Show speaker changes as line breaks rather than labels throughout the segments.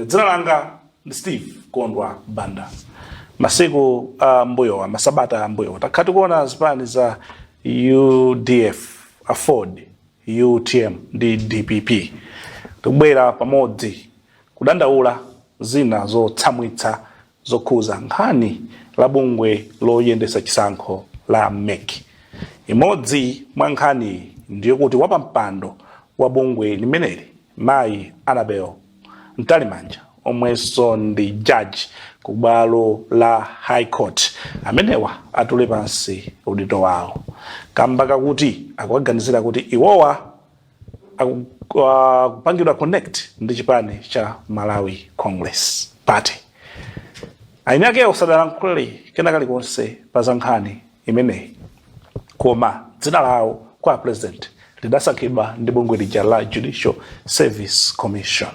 dzina langa ndi Steve Kondwa Banda. Masiku mbuyo masabata mbuyo takhati kuona zipani za UDF, Afford, UTM ndi DPP kubwera pamodzi kudandaula zina zotsamwitsa zokhuza nkhani la bungwe loyendesa chisankho la MEC. Imodzi mwa nkhani ndiyo kuti wapampando wa bungwe limeneli Mayi Annabel Ntalimanja omwenso ndi judge ku bwalo la High Court amenewa atule pansi udindo wawo kamba kakuti akuganizira kuti iwowa kupangidwa connect ndi chipani cha Malawi Congress Party. Aini ake osadalankhule kenakali konse pa za nkhani imeneyi koma dzina lawo kwa president lidasankhidwa ndi bungwe lija la Judicial Service Commission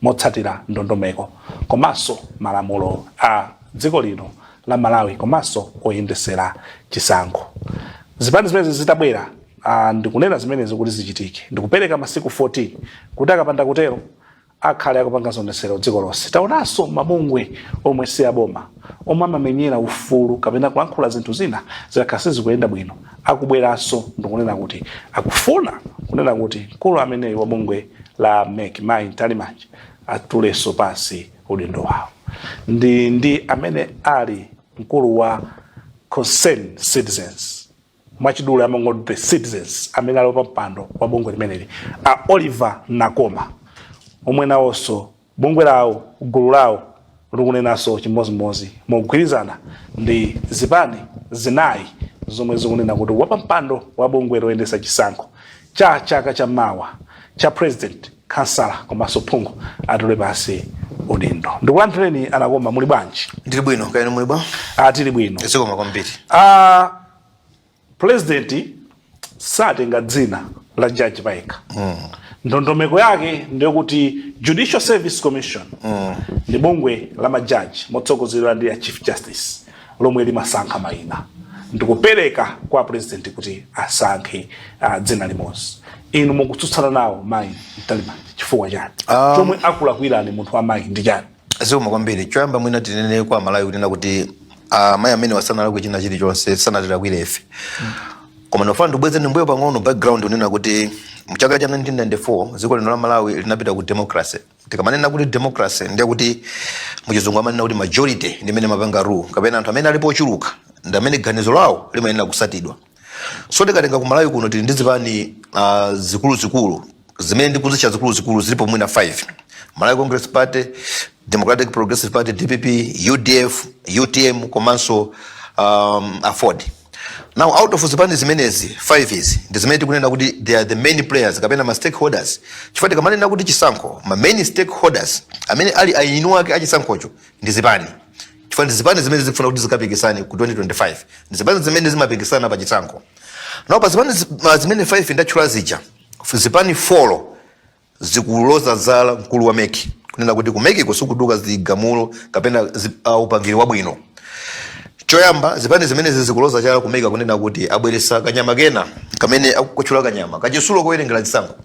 motsatira ndondomeko komanso malamulo a dziko lino la Malawi komanso oyendesera chisankho. Zipani zimene zitabwera ndikunena zimenezi kuti zichitike ndikupereka masiku 14 kuti akapanda kutero akhale akupanga zondesero dziko lonse. Taonanso mabungwe omwe si aboma omwe amamenyera ufulu kapena kulankhula zinthu zina zikakhala kuyenda bwino akubweranso ndikunena kuti akufuna kunena kuti mkulu ameneyi wa bungwe la MEC Mayi Ntalimanja atuleso pansi udindo wawo. Ndi amene ali mkulu wa Concerned Citizens mwachidule among the citizens amene ali pampando wa bungwe limeneli Oliver Nakoma omwe nawonso bungwe lawo gulu lawo likunenanso chimozimozi mogwirizana ndi zipani zinayi zomwe zikunena kuti wapampando wa bungwe loyendesa chisankho cha chaka cha mawa cha president kansala komanso phungu atule pansi udindo. Ndikulanthuleni Anakoma, muli bwanji?
Ndili bwino, kaya muli bwa?
Tili bwino.
Zikoma kwambiri.
President satenga dzina la judge paika. Ndondomeko yake ndiyo kuti Judicial Service Commission ndi bungwe la majaji motsogozedwa ndi ya Chief Justice lomwe limasankha mayina ndikupereka kwa president kuti asankhe dzina limodzi. Inu mukutsutsana nawo Mayi Ntalimanja chifukwa chani? Chomwe akulakwirani munthu wa Mayi ndi chani?
Zikoma kwambiri. Choyamba mwina tinene kwa Malawi kunena kuti Mayi amene wasanalakwe china chilichonse sanatilakwire ife. Koma nofana ndibweze mbuyo pang'ono background unena kuti mchaka cha 1994 dziko lino la Malawi linapita ku democracy. Tikamanena kuti democracy ndiye kuti muchizungu amanena kuti majority ndi amene mapanga rule kapena anthu amene alipo ochuluka ndi amene ganizo lawo limayenera kusatidwa. So tikatenga ku Malawi kuno tili ndi zipani zikulu zimene ndikuzitcha zikulu zilipo mwina 5. Malawi Congress Party, Democratic Progressive Party DPP, UDF, UTM komanso Afford. Now out of zipani zimenezi 5 izi ndi zimene tikunena kuti they are the main players kapena ma stakeholders. Chifukwa tikamanena kuti chisankho ma main stakeholders amene ali ainu ake achisankhocho ndi zipani. Chifukwa ndi zipani zimene zikufuna kuti zikapikisane ku 2025. Ndi zipani zimene zimapikisana pa chisankho. Now pa zipani zimene 5 ndatchula zija zipani 4 zikuloza zala mkulu wa MEC kunena kuti ku MEC kusukuduka zigamulo kapena upangiri wabwino. Choyamba zipani zimene zikuloza chala ku MEC kunena kuti abweresa kanyama kena kamene akukutchula kanyama kachisulo kowerengera chisankho.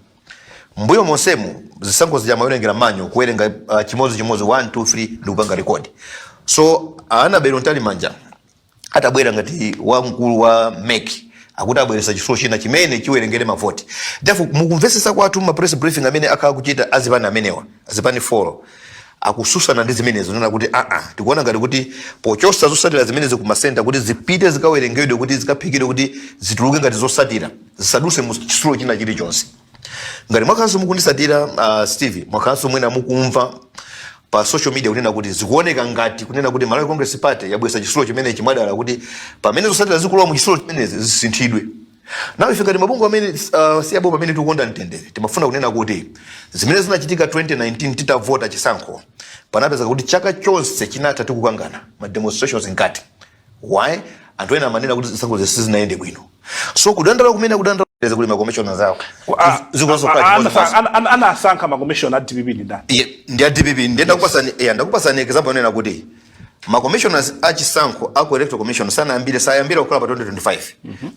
Mbuyo monsemu zisankho zijama kuwerengera manyo kuwerenga chimozi 1 2 3 ndikupanga record. So Annabel Ntalimanja atabwera ngati wa mkulu wa MEC akuti abweresa chisulo china chimene chiwerengere mavoti. Therefore mukumvesesa kwathu ma press briefing amene akhala kuchita azipani amenewa azipani 4 akususana ndi zimenezo nena kuti tikuona ngati kuti pochosa zosatira zimenezi ku masenta kuti zipite zikawerengedwe kuti zikaphikidwe kuti zituluke ngati zosatira zisaduse mu chisulo china chilichonse. Ngati mwakhanso mukundisatira Steve mwakhanso mwina mukumva pa social media kunena kuti zikuoneka ngati kunena kuti Malawi Congress Party yabwesa chisulo chimene chimadala kuti pamene zosatira zikulowa mu chisulo chimenezi zisinthidwe. Nawe ifika mabungwe amene si aboma amene tikukonda mtendere timafuna kunena kuti zimene zinachitika 2019 titavota chisankho panapeza kuti chaka chonse chinatha tikukangana ma demonstrations ngati why anthu ena amanena kuti zisankho zesi zinaende bwino. So kudandala kumene kudandala kuti ma commissioners zawo zikuloso
anasankha ma commissioner a DPP ndi ndani?
Ndi a DPP ndenda kupasani ndakupasani example nena kuti ma commissioners achisankho ako electoral commission sayambira kukhala pa 2025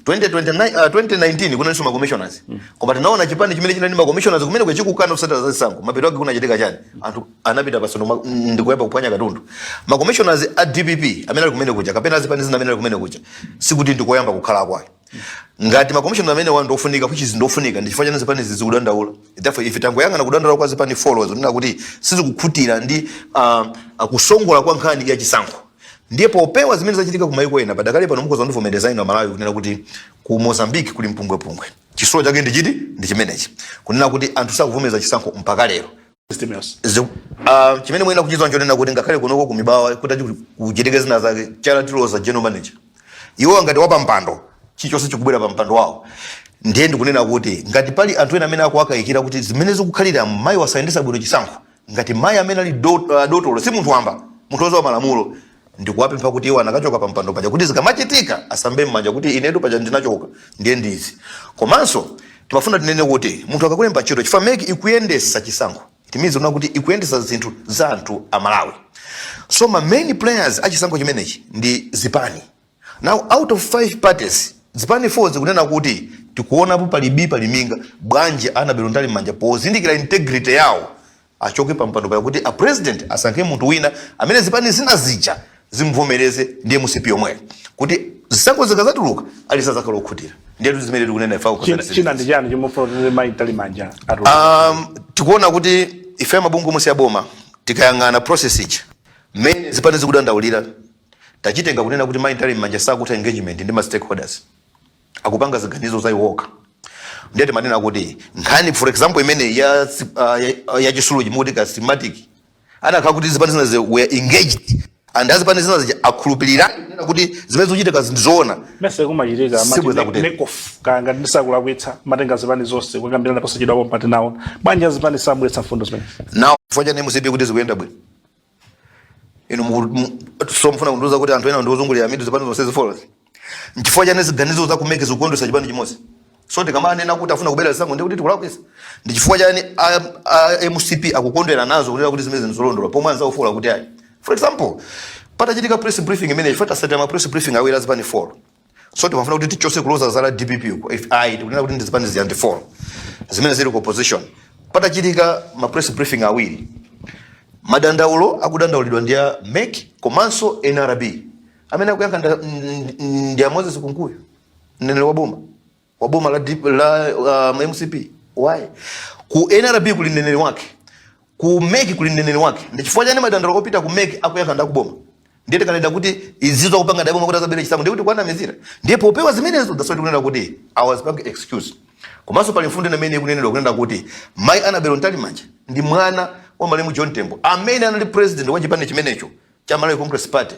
2019 kunaliso ma commissioners koma tinaona chipani chimene chinali ma commissioners kumene kwechikukana kusatira za chisankho mapeto ake kunachitika chani anthu anapita pasono ndikuyamba kuphwanya katundu ma commissioners a DPP amene ali kumene kuja kapena azipani zina amene ali kumene kuja sikuti ndikoyamba kukhala kwayo ngati ma commissioners amene wandofunika which is ndofunika ndichifanya nazo zipani zikudandaula therefore if tangoyangana kudandaula kwa zipani followers nina kuti sizikukhutira ndi kusongola kwa nkhani ya chisankho ndipo opewa zimene zachitika kumaiko ena padakali pano muko zandivomereza ino Malawi kunena kuti ku Mozambique kuli mpungwepungwe chisowa chake ndi chimenechi kunena kuti anthu sakuvomeza chisankho mpaka lero chimene mwina kuchizwa njonena kuti ngakhale kunoko kumibawa kuti kuchitika zina zake charatiloza general manager iwo ngati wapa mpando chichonse chikubwera pa mpando wawo ndiye ndikunena kuti ngati pali anthu ena amene akuwakayikira kuti zimene zikukhalira mayi wasayendesa bwino chisankho ngati mayi amene ali dotolo si munthu wamba munthu wozowa malamulo ndikuwapempha kuti iwo anakachoka pa mpando paja kuti zikamachitika asambe mmanja kuti inetu paja ndinachoka ndiye ndizi komanso timafuna tinene kuti munthu akakulemba ntchito chifukwa meki ikuyendesa chisankho timizi una kuti ikuyendesa zinthu za anthu a Malawi so ma main players achisankho chimenechi ndi zipani now out of 5 parties zipani 4 zikunena kuti tikuonapo pali minga bwanji anabelo ndali manja pozindikira integrity yawo achoke pa mpando pa kuti a president asankhe munthu wina amene zipani zinazija zimvomereze ndiye musipi yomwe kuti zisankho zikazatuluka alisazakhala okhutira ndiye zimene tikunena ifa
kwa china ndi chani chomufuna mai ndali manja
tikuona kuti ife mabungu musi aboma tikayangana process ichi mene zipani zikudandaulira tachitenga kunena kuti mai ndali manja sakuta engagement ndi ma stakeholders akupanga ziganizo zaiwoka ndiye timanena kuti nkhani for example imene ya chisuluji muti ka systematic anakhala kuti zipani zinaze were engaged and azipani zinaze akhulupirira kunena kuti zimene zochitika zindizoona
mese kumachitika nekof kanga ndisakulakwitsa matenga zipani zonse kukambirana posachedwa pati nawo banja zipani sabwetsa mfundo zimene
now foja ne musibe kuti zikuyenda bwino ino so mfuna kunduza kuti anthu ena ndiozungulira mitu zipani zonse zifollows nchifoja ne ziganizo za kumeke zikondwesa chipani chimodzi so tikamanena kuti afuna kubela zisankho ndikuti tikulakwisa ndichifukwa chani MCP akukondwera nazo kunena kuti zimene zinzolondola pomwe anza ufola kuti ayi for example patachitika press briefing imene ifata sata ma press briefing awira zipani 4 so timafuna kuti tichose kuloza zala DPP uko if I tikunena kuti ndizipani ziyandi 4 zimene zili ku opposition patachitika ma press briefing awiri madandaulo akudandaulidwa ndi ya MEC komanso NRB amene akuyankha ndi Moses Kunkuyo nene waboma la MCP why ku NRB kuli neneri wake ku MEC kuli neneri wake ndichifukwa chani madandaulo opita ku MEC akuyankha ndakuboma ndiye tikanenda kuti izizo kupanga ndaboma kuti azabere chisankho ndiye kuti kwana mizira ndiye popewa zimenezo dasoti kunena kuti I was back excuse komanso pali mfundo imene ikunenedwa kunena kuti mai anabelo ntali manja ndi mwana wa Malemu John Tembo amene anali president wa chipani chimenecho cha Malawi Congress Party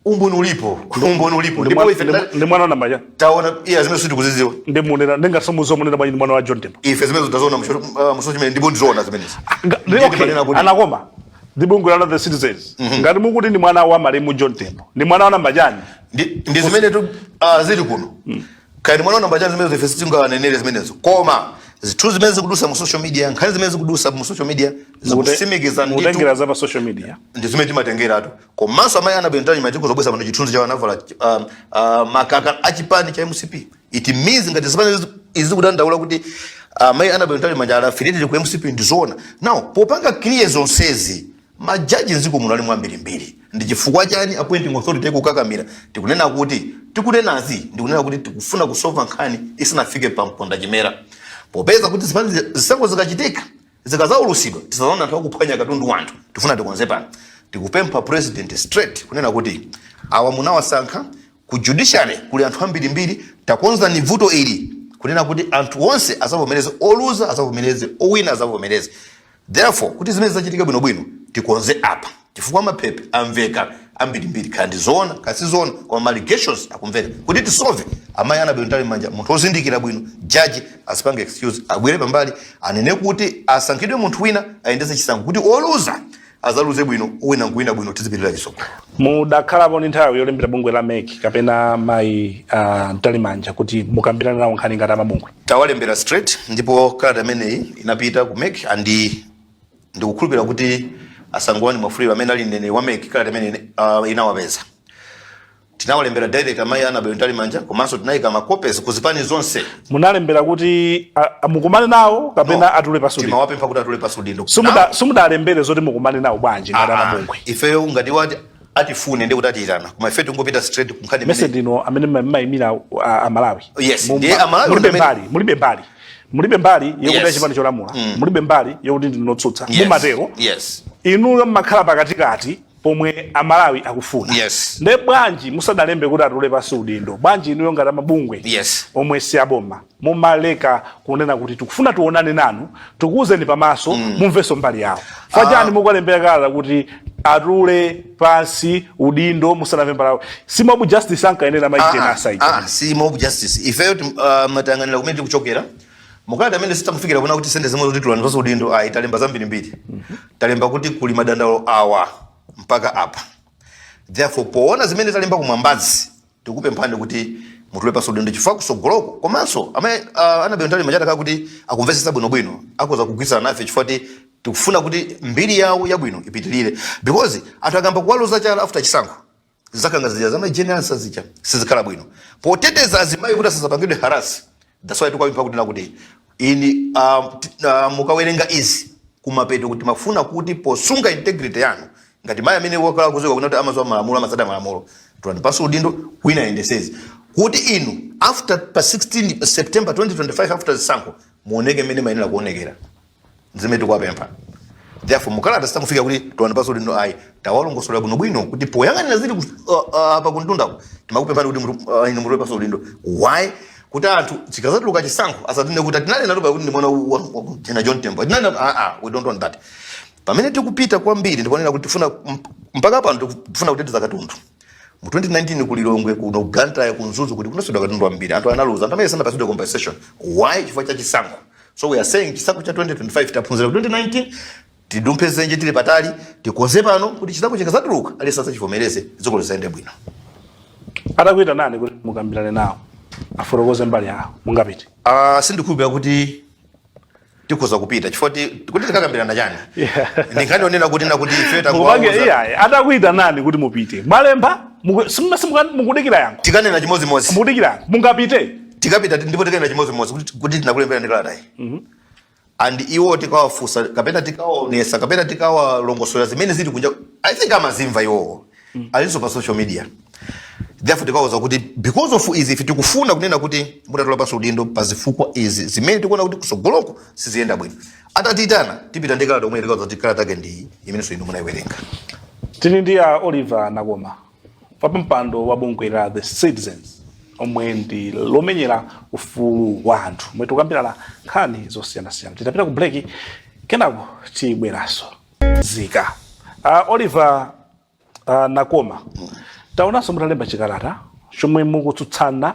umboni ulipo ndipo ife
ndi mwana namba ya
taona iya zimene siti kuziziwa
ndi munena ndingasomuzo munena bwanyi mwana wa John Tembo
ife zimene tutazoona musochi chimene ndipo ndizoona zimene
anakoma ndibungula la the citizens ngati mukuti ndi mwana wa Malemu John Tembo ndi mwana wa namba chani
ndi zimene tu zili kuno kaya mwana wa namba chani zimene ife sitinganenere zimenezo koma zithu zimene zikudusa mu social media nkhani zimene zikudusa mu social media zikutsimikiza nditu
mutengera za pa social media
ndi zimene timatengera atu komanso amayi anabentani matiko zobwesa pano chithunzi cha wanavala makaka achipani cha MCP it means ngati zipani izikudandaula kuti amayi anabentani manja alafiriti ku MCP ndizona now popanga clear zonsezi majaji nziko munali mwambirimbiri ndi chifukwa chani appointing authority kukakamira tikunena kuti tikunenazi ndikunena kuti tikufuna kusolve nkhani isanafike pa mponda chimera popeza kuti zipani zisankho zikachitika zikazaulusidwa tisazaona anthu akuphwanya katundu wanthu tifuna tikonze pano tikupempha president straight kunena kuti awa munawasankha ku judiciary kuli anthu ambirimbiri takonza ni vuto ili kunena kuti anthu onse azavomereze oluza azavomereze owina azavomereze therefore kuti zimene zachitika bwinobwino tikonze apa chifukwa mapepe amveka ambirimbiri kandi zona kasi zona kwa allegations akumveka kuti tisolve amayi anabelo ntali manja munthu ozindikira bwino judge asipange excuse abwere pambali anene kuti asankhidwe munthu wina ayendese chisankho kuti oluza azaluze bwino owina nkuwina bwino tizipirira chisoko
mudakhalapo ndi nthawi yolembera bungwe la MEC kapena mayi ntali manja kuti mukambirana nawo nkhani ngati amabungwe
tawalembera straight ndipo kalata imeneyi inapita ku MEC andi ndikukhulupirira kuti asangwani mwafuliro amene ali nene wameki kalata amene inawapeza tinawalembera direct amayi Annabel Ntalimanja komanso tinayika makopes kuzipani zonse.
Munalembera kuti mukumane nawo kapena atule pasudi?
Timawapempha kuti atule pasudi ndo.
Simudalembere zoti mukumane nawo bwanji ngati anabungwe.
Ifeyo ngati wati atifune ndi kuti atiyitana koma ife tungopita straight kunkhani
mese ndino amene mayimira Malawi.
Yes, ndiye Malawi
mulibe mbali yokuti chipani cholamula, mulibe mbali yokuti ndinotsutsa mumatero.
Yes.
Inuyo mmakhala pakatikati pomwe Malawi akufuna.
Yes.
Nde bwanji musadalembe kuti atule pasudi ndo bwanji inuyo ngati mabungwe omwe si aboma mumaleka kunena kuti tikufuna tuonane nanu tukuzeni pamaso mumveso mbali yawo. Fajani mukalembera kalata kuti atule pasi udindo musanamve mbali yawo. Si mob justice ankayenera maitena side.
Si mob justice. Ifeyo matanganira kumene tikuchokera mukada amene sitamufikira kuna kuti sende zimwe zoti tulani zonse udindo italemba zambiri mbiri. Talemba kuti kuli madandalo awa mpaka apa. Therefore poona zimene talemba kumwambazi tikupe mpande kuti mutule pasudi udindo chifukwa kusogoloko komanso amene Annabel Ntalimanja kaka kuti akumvesesa bwinobwino akoza kugwirizana nafe chifukwa tikufuna kuti mbiri yawo yabwino ipitilire because atagamba kuwaluza chala after chisankho zakanga zija zama general sazija sizikhala bwino poteteza azimayi kuti asasapangidwe harasi. That's why tukawimpa kuti nakuti ini mukawerenga izi kumapeto kuti mafuna kuti posunga integrity yanu ngati mayi amene wakala kuzoka kunati amazo malamulo amasada malamulo tulandipasa udindo kwina endesezi kuti inu after pa 16 September 2025 after zisankho muoneke mmene mayenera kuonekera zimene tikuwapempha. Therefore mukalata sitamufika kuti tulandipasa udindo ayi tawalongosola bwinobwino kuti poyang'anira zili pa kuntundako timakupemphani kuti inu mutule pasa udindo. Why? Kuti anthu chikazatuluka chisankho asatinde kuti tinali natoba kuti ndimona tena John Tembo tinali we don't want that. Pamene tikupita kwambiri ndikonena kuti tifuna mpaka pano tikufuna kuteteza katundu. Mu 2019 kulilongwe kuno ganta ya kunzuzu kuti kunosudwa katundu ambiri anthu analuza anthu amene sana pasudwa compensation. Why? Chifukwa cha chisankho. So we are saying chisankho cha 2025 taphunzira 2019 tidumpeze nje tili patali tikoze pano kuti chisankho chikazatuluka ali sasa chivomereze dziko lisaende bwino.
Atakuita nani kuti mukambirane nawo aforokoze mbali yawo mungapite?
Sindikubira kuti tikoza kupita chifukwa kuti tikakambirana chani. Ndingani onena kuti ifeta
kwa atakuita nani kuti mupite malemba mukudikira yangu
tikanena chimozimozi
mukudikira mungapite
tikapita ndipo tikanena chimozimozi kuti tinakulembera ndikalata and iwo tikawafusa kapena tikawaonesa kapena tikawalongosola zimene zili kunja I think amazimva iwo alinso pa social media. Therefore tikawuza kuti because of izi if tikufuna kunena kuti mutatula pasa udindo pazifukwa izi zimene tikuona kuti kusogoloko siziyenda bwino atatitana tipita ndikalata omwe tikawuza kuti kalata yake ndi imenenso inu munayiwerenga.
Tili ndi Oliver Nakoma pampando wa bungwe la The Citizens omwe ndi lomenyera ufulu wa anthu omwe tikukambirana nkhani zosiyanasiyana. Titapita ku break kenako tibweranso. Nzika Oliver Nakoma taonanso mutalemba chikalata chomwe mukutsutsana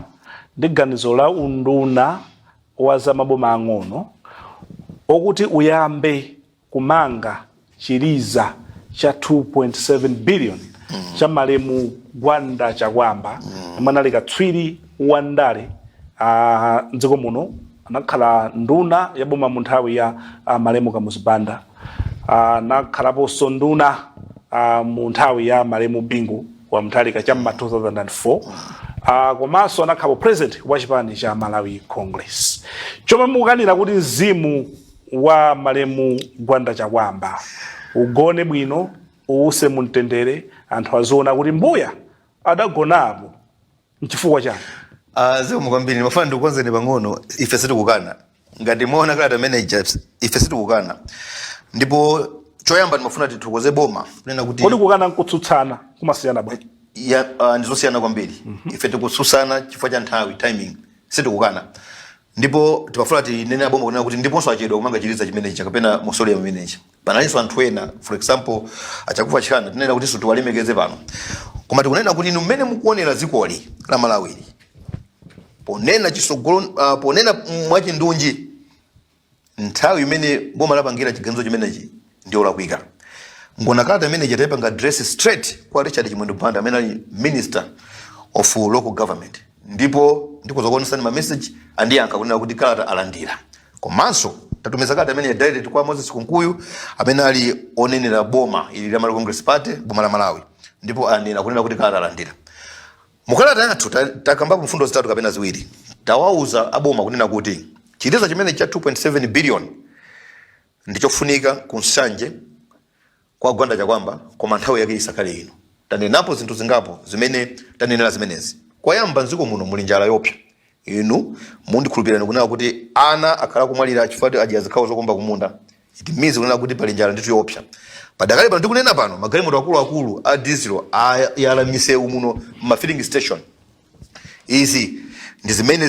ndi ganizo la unduna wa za maboma ang'ono okuti uyambe kumanga chiliza cha 2.7 billion cha malemu Gwanda Chakwamba manali katswiri wa ndale mdziko muno anakhala nduna ya boma mu nthawi ya malemu Kamuzibanda anakhalaponso nduna mu nthawi ya malemu Bingu wa Mutharika cham'ma 2004 komanso anakhala president wa chipani cha Malawi Congress. Chomwe mukukanira kuti mzimu wa malemu Gwanda Chakwamba ugone bwino uwuse mumtendere anthu aziona kuti mbuya adagonapo mchifukwa chani?
Zikomo kwambiri mafana ndikukonzeni pang'ono ife sitikukana ngati muona kalata managers ife sitikukana ndipo choyamba ndimafuna tithokoze boma kunena kuti
kodi kukana nkutsutsana kumasiyana bwanji?
Ndizosiyana kwambiri. Ife tikutsutsana chifukwa cha nthawi timing sitikukana ndipo timafuna tinene boma kunena kuti ndiponso achedwa kumanga chiliza chimene chakapena musole ya manager panalinso anthu ena for example achakufa chikana tinena kuti so tiwalemekeze pano koma tikunena kuti inu mmene mukuonera dzikoli la Malawi ponena chisogolo ponena mwachindunji nthawi imene boma lapangira chiganizo chimenechi ndio lakwika. Ngona kalata imene jatayipanga address straight kwa Richard Chimwendo Banda amene ali minister of local government ndipo ndikuzokuonesani ma message andiyankha kunena kuti kalata alandira komanso tatumiza kadi amene direct kwa Moses Kunkuyu amene ali onenera boma ili la Malawi Congress Party boma la Malawi ndipo anena kunena kuti kala alandira mukalata yathu takambapo mfundo zitatu kapena ziwiri tawauza aboma kunena kuti chiliza chimene cha 2.7 billion ndichofunika kunsanje kwa gwanda chakwamba koma nthawi yake isakhale ino tanenapo zinthu zingapo zimene tanenera zimenezi kwayamba nziko muno muli njala yopsa inu mundikhulupirani kunena kuti ana akhala kumwalira chifukwa ajiya zikhawo zokomba kumunda it means kunena kuti pali njala ndithu yopsa padakali pano ndikunena pano magalimoto akulu a diesel yalamise muno ma filling station izi ndi zimene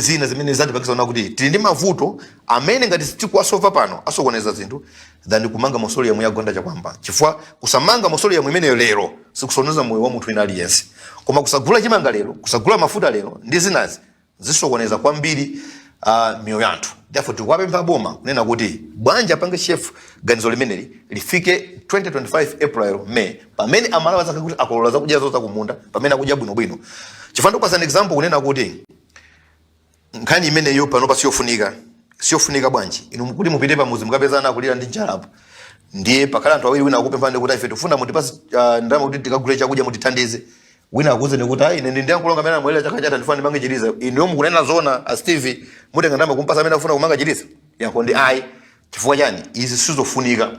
zatipangisa kunena kuti tili ndi mavuto amene ngati sitikuwasolva pano asokoneza zinthu than kumanga mausoleum ya gwanda chakwamba chifukwa kusamanga mausoleum imeneyo lero sikusoneza moyo wa munthu ina aliyense koma kusagula chimanga lero kusagula mafuta lero ndi zinazi zisokoneza kwambiri miyo yanthu therefore tikuwapempha boma kunena kuti bwanji apange chef ganizo limeneli lifike 2025 April May pamene amalawi azakhala kuti akolola zakudya zoza kumunda pamene akudya bwinobwino chifukwa ndikupasa example kunena kuti nkhani imeneyo panopa siyofunika bwanji inu kuti mupite pamuzi mukapezana kulira ndi njalapo ndiye pakhala anthu awiri wina akupemphani kuti ife tifuna mutipasi ndalama kuti tikagule chakudya mutithandize wina akuze nikuti ayi ine ndi yankulonga amene amwelera chaka chata ndifuna ndimange chiliza inu mukunena zona a Steve mutenga ndalama kumpasa amene afuna kumanga chiliza yankho ndi ayi chifukwa chani izi sizofunika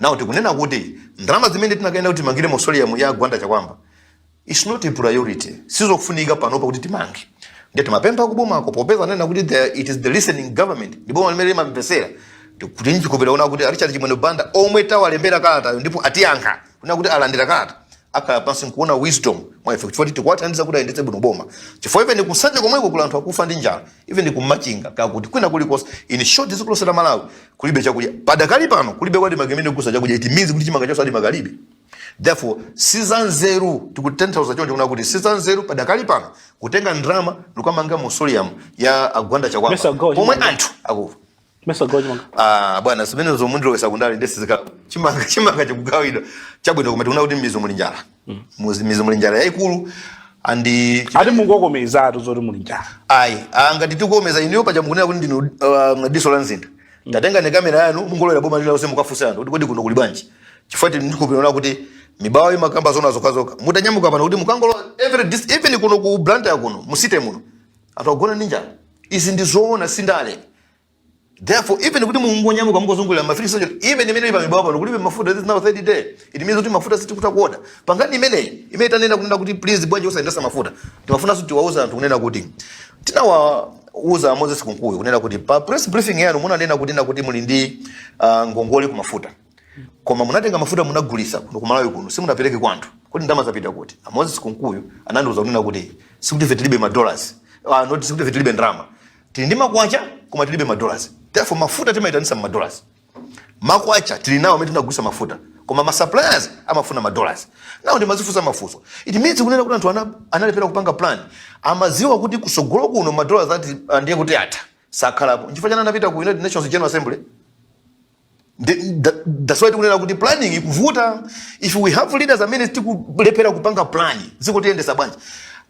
nawo tikunena kuti ndalama zimene tinakaenda kuti timangire mausoleum ya gwanda chakwamba it's not a priority sizofunika panopa kuti timange ndiye timapempha kuboma popeza nena kuti it is the listening government ndipo limene limapempesera kuti njikopera una kuti Richard Chimwene Banda omwe tawalembera kalata ndipo atiyankha kuna kuti alandira kalata akhala pansi kuona wisdom mwa effect for tikwathandiza kuti ayendetse bwino boma chifukwa even kusanje komweko kula anthu akufa ndi njala even kumachinga kakuti kwina kulikonse in short zikulosera Malawi kulibe chakudya padakali pano kulibe kwadi magemene kusa chakudya it means kuti chimanga chonse ali makalibe therefore sizanzeru tikutentauza chonje kuna kuti sizanzeru padakali pano kutenga ndrama lukamanga mausoleum ya agwanda chakwamba pomwe anthu akufa
Mesa Gojima.
Bwana simene zomundiro we sekondari ndesi zika chimanga chikugawidwa chabwino koma tikuna kuti mizo muli njala mizo muli njala yaikulu andi
ati mungokomeza zoti muli njala
ayi ngati tikukomeza iniyo paja mukunena kuti ndinu Diso la Nzinda ndatenga ne kamera yanu mungolowera boma lila lose mukafusa anthu kuti kodi kuno kuli bwanji chifukwa ndikupirana kuti mibawa imakamba zona zokazoka mutanyamuka pano kuti mukangolo even kuno ku Blantyre yakuno musite muno anthu agona ndi njala izi ndi zoona sindale. Therefore, even if you go nyamuka mukuzungulira mafiri sojo, even imene ipa mibawa pano kulibe mafuta this now 30 day. It means kuti mafuta sitikuta kuoda. Pangani imene tanena kunena kuti please bwanji usayendesa mafuta. Timafuna kuti wauza anthu kunena kuti tinawauza Moses Kunkuyu kunena kuti pa press briefing yanu munanena kuti muli ndi ngongole ku mafuta. Koma munatenga mafuta munagulisa kuno ku Malawi kuno simunapereke kwa anthu. Kuti ndama zapita kuti Moses Kunkuyu anandiuza kunena kuti sikuti vetilibe ma dollars. Not sikuti vetilibe ndrama. Tili ndi makwacha koma tilibe ma dollars. Therefore mafuta timaitanisa ma dollars. Makwacha tili nawo amene tinagulisa mafuta koma ma suppliers amafuna ma dollars. Nawo ndi mazifuza mafuso. It means kunena kuti anthu analepera kupanga plan. Amaziwa kuti kusogolo kuno ma dollars ati ndiye kuti ata sakhalapo. Chifukwa chana anapita ku United Nations General Assembly. That's why tikunena kuti planning ikuvuta. If we have leaders amene tikulepera kupanga plan ziko tiyendesa bwanji.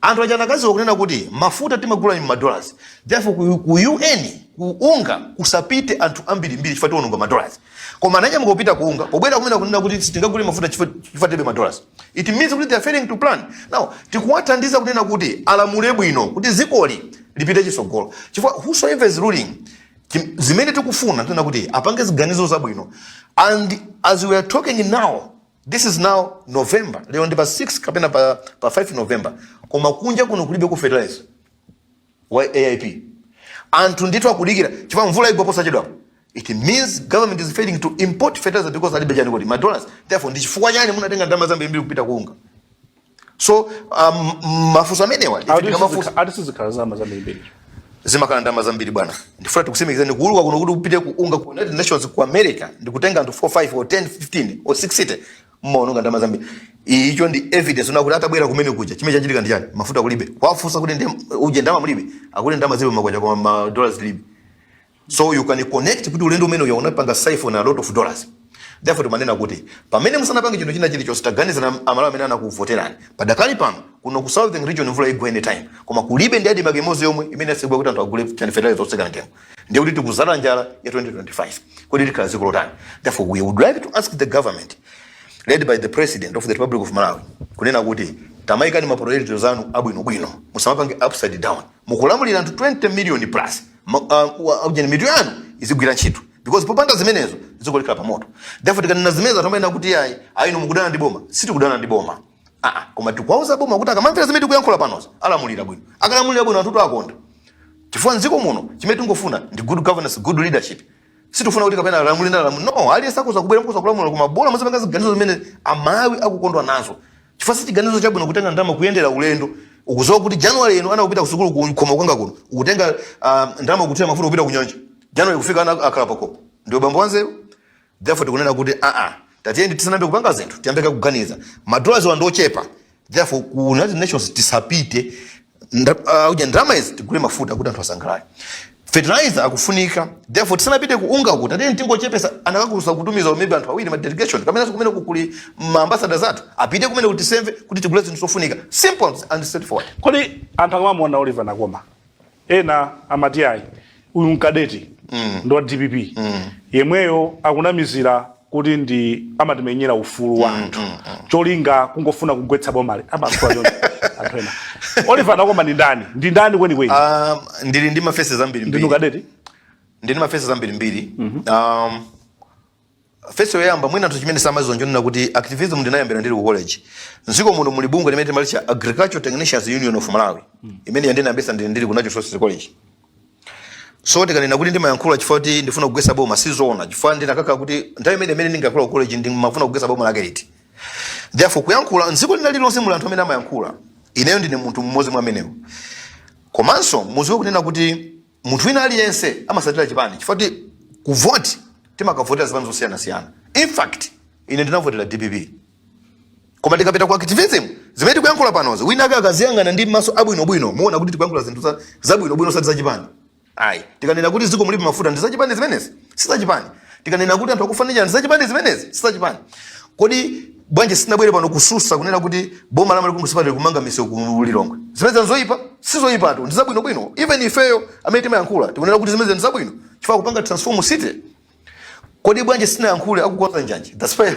Anthu ajana kazi wakunena kuti mafuta timagula ma dollars. Therefore ku UN kuunga kusapite anthu ambiri chifukwa onunga ma dollars. Koma nanya mukopita kuunga pobwera kumena kunena kuti sitingagule mafuta chifukwa tibe ma dollars. It means kuti they are failing to plan. Now tikuwathandiza kunena kuti alamule bwino kuti zikoli lipite chisogolo. Chifukwa whosoever is ruling zimene tikufuna tuna kuti apange ziganizo zabwino. And as we are talking now, this is now November. Leo ndi pa 6 kapena pa 5 November. Koma kunja kuno kulibe ku fertilizer. Why AIP? Anthu ndithu akudikira chifukwa mvula igoposa chedwa. It means government is failing to import fertilizer because alibe jani kodi ma dollars. Therefore ndi chifukwa nyani munatenga ndama zambiri kupita kuunga. So mafuso amenewa
ndifika mafuso adisizikhala zama zambiri.
Zimakhala ndama zambiri bwana. Ndifuna tukusemekeza ndi kuuluka kuno kuti upite kuunga ku United Nations ku America ndikutenga anthu 4 5 or 10 15 or 6 city. Mmaononga ndama zambiri. Icho ndi evidence una kuti atabwera kumene kuja chimene chachitika ndi chani mafuta kulibe kwafusa kuti ndi uje ndama mulibe akuti ndama zibe makwacha kwa ma dollars libe. So you can connect kuti ulendo umene uyaona panga siphon a lot of dollars. Therefore tumanena kuti pamene musanapange chinthu china chili chositaganiza na amalawi amene anakuvoterani padakali pano kuno ku southern region mvula igwa anytime koma kulibe ndi adi magemozi yomwe imene asibwa kuti anthu agule chani fertilizer zoseka ntengo. ndiye kuti tikuzala njala ya 2025 kodi likhala dziko lotani. Therefore we would like to ask the government led by the president of the Republic of Malawi kunena kuti tamaikani maproject zanu abwinobwino musamapange upside down mukulamulira anthu 20 million plus mitu yanu izigwira ntchito because popanda zimenezo dziko likhala pamoto. Therefore tikanena zimeza tomaina kuti ayi mukudana ndi boma sitikudana ndi boma koma tikwauza boma kuti akamamvera zimene tikuyankhula panozo alamulira bwino akalamulira bwino anthu akonda chifukwa nziko muno chimene tingofuna ndi good governance good leadership. Situfuna kuti kapena alamulira no aliyense akuza kubwera mkuza kulamulira koma bora muzipanga ziganizo zimene Amalawi akukondwa nazo chifukwa sichiganizo chabwino kutenga ndalama kuyendera ulendo ukuzowa kuti January eno anakupita kusukulu kukoma kwanga kuno ukutenga ndalama kutia mafuta kupita kunyanja January kufika akhala pakopo ndio bambo wanzeru. Therefore tikunena kuti tatiyendi tisanambe kupanga zinthu tiyambeka kuganiza madolars wandochepa. Therefore ku United Nations tisapite ndalama izi tigule mafuta kuti anthu asangalale. Fertilizer akufunika. Therefore tisanapite kuunga kuti atiyeni tingochepesa anakakusa kutumiza maybe anthu awiri ma delegation kamene kumene kukuli ambassadors athu apite kumene kuti semve kuti tigule zinthu zofunika simple and straightforward.
Kodi anthu akamamona Oliver Nakoma ena amati ayi uyu mkadeti ndo DPP yemweyo akunamizira kuti ndi amatimenyera ufulu wa anthu cholinga kungofuna kugwetsa bomale abakuwa yonse anthu ena. Oliver Nakoma ndi ndani kweni
ndili ndi mafesi zambiri
ndi mkadeti
ndili mafesi zambiri mbiri. First yoyamba mwina anthu chimene samazonjo nena kuti activism ndinayambira ndili ku college nziko muno muli bungwe limene timalicha Agricultural Technicians Union of Malawi imene yandina ambesa ndili ku Natural Resources College. So tikanena kuti ndimayankhula chifukwa kuti ndifuna kugwesa boma sizoona chifukwa ndinakaka kuti nthawi imene ndingakhala ku college ndimafuna kugwesa boma lake liti. Therefore kuyankhula nziko lina lilonse muli anthu amene amayankhula ineyo ndine munthu mmodzi mwa amenewo. Komanso muziwe kunena kuti munthu wina aliyense amasatira chipani chifukwa kuti kuvote timakavotera zipani zosiyana-siyana. In fact ine ndinavotera DPP koma tikapita ku activism zimene tikuyankhula panozo wina akaziyang'ana ndi maso abwinobwino muona kuti tikuyankhula zinthu zabwinobwino sati zachipani. Ayi tikanena kuti ziko mulibe mafuta ndi zachipani zimenezi si zachipani. Tikanena kuti anthu akufanira ndi zachipani zimenezi si zachipani. Kodi bwanje sinabwere pano kususa kunena kuti boma lamali kumusipatira kumanga misewu ku Lilongwe zimene nzoyipa sizoyipa ndi zabwinobwino. Even ifeyo amene timayankhula tikunena kuti zimene ndi zabwino chifukwa kupanga transform city. Kodi bwanje sinayankhule akukonza njanje that's why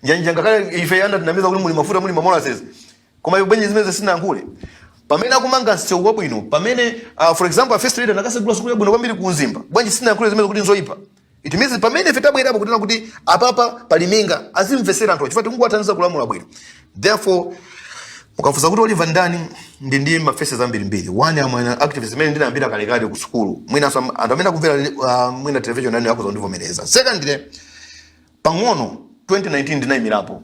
njanje ngakale ife yanda tinamiza kuti muli mafuta muli molasses koma bwanje zimene sinayankhule pamene akumanga nsewu wabwino pamene for example first leader nakasegula sukulu yabwino kwambiri ku Nzimba bwanje sinayankhule zimene kuti nzoyipa. It means pamene ife tabwerapo kutena kuti apapa paliminga azimvesera anthu chifukwa tikungwataniza kulamula bwino. Therefore mukafuza kuti Oliver ndani ndi mafesi zambiri one amwana activist imene ndinayambira kalekale ku sukulu mwina anthu amene akumvera mwina television nani yako zondivomereza. Second pang'ono 2019 ndinayimirapo